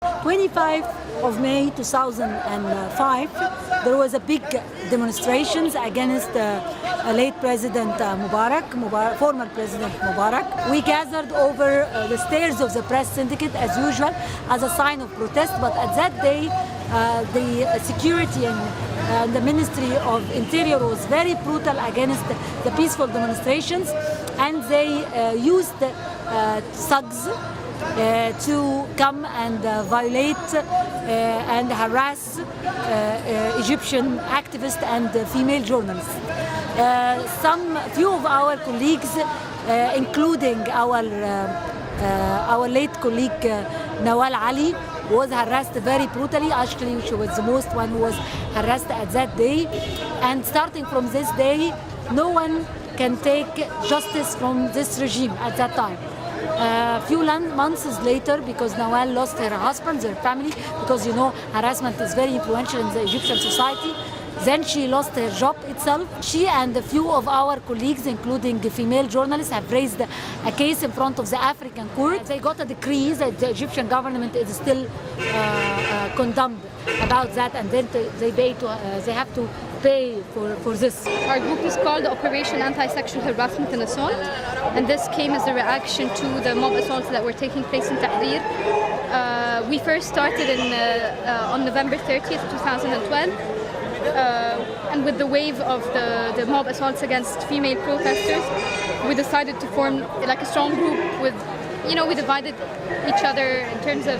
25th of May 2005, there was a big demonstrations against late President Mubarak, former President Mubarak. We gathered over the stairs of the press syndicate as usual as a sign of protest, but at that day the security and the Ministry of Interior was very brutal against the peaceful demonstrations, and they used thugs to come and violate and harass Egyptian activists and female journalists. Few of our colleagues, including our late colleague Nawal Ali, was harassed very brutally. Actually, she was the most one who was harassed at that day. And starting from this day, no one can take justice from this regime at that time. A few months later, because Nawal lost her husband, her family, because you know harassment is very influential in the Egyptian society. Then she lost her job itself. She and a few of our colleagues, including female journalists, have raised a case in front of the African court. They got a decree that the Egyptian government is still condemned about that, and then they have to pay for this. Our group is called Operation Anti-Sexual Harassment and Assault, and this came as a reaction to the mob assaults that were taking place in Tahrir. We first started on November 30th, 2012. And with the wave of the mob assaults against female protesters, we decided to form like a strong group with, we divided each other in terms of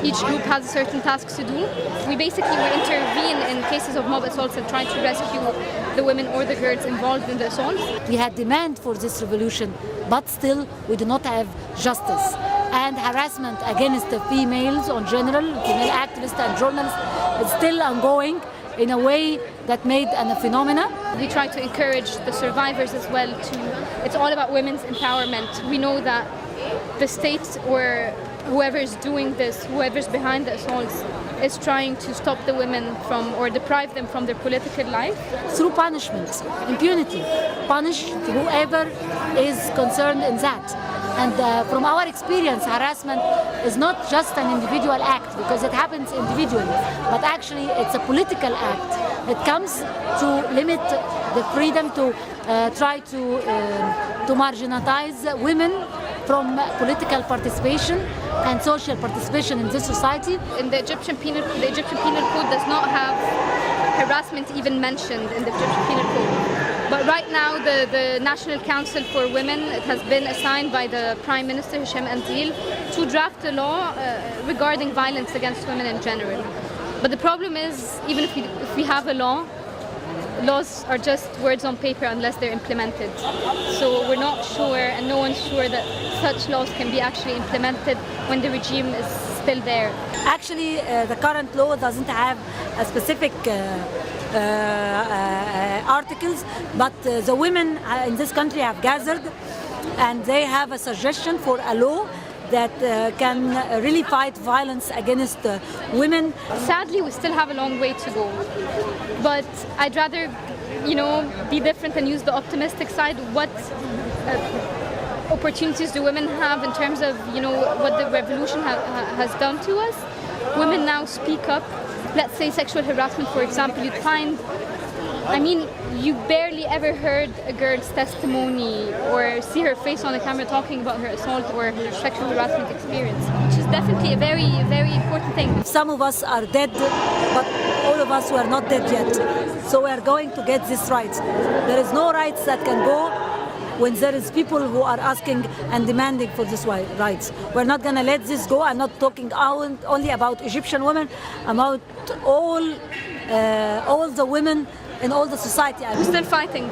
each group has certain tasks to do. We basically will intervene in cases of mob assaults and try to rescue the women or the girls involved in the assaults. We had demand for this revolution, but still we do not have justice. And harassment against the females in general, female activists and journalists, is still ongoing in a way that made a phenomena. We try to encourage the survivors as well it's all about women's empowerment. We know that the state or whoever is doing this, whoever's behind the assaults, is trying to stop the women from or deprive them from their political life. Through punishment, impunity, punish whoever is concerned in that. And from our experience, harassment is not just an individual act, because it happens individually, but actually it's a political act. It comes to limit the freedom to try to marginalize women from political participation and social participation in this society. In the Egyptian Penal Code does not have harassment even mentioned in the Egyptian Penal Code. But right now, the National Council for Women, it has been assigned by the Prime Minister, Hisham Andil, to draft a law regarding violence against women in general. But the problem is, even if we have a law, laws are just words on paper unless they're implemented. So we're not sure, and no one's sure that such laws can be actually implemented when the regime is still there. Actually, the current law doesn't have a specific articles, but the women in this country have gathered, and they have a suggestion for a law that can really fight violence against women. Sadly, we still have a long way to go, but I'd rather, be different and use the optimistic side. What opportunities do women have in terms of, what the revolution has done to us? Women now speak up. Let's say sexual harassment, for example, you'd find, you barely ever heard a girl's testimony or see her face on the camera talking about her assault or her sexual harassment experience, which is definitely a very, very important thing. Some of us are dead, but all of us were not dead yet. So we are going to get this right. There is no rights that can go when there is people who are asking and demanding for this rights. We're not going to let this go. I'm not talking only about Egyptian women, about all the women in all the society. We're still fighting.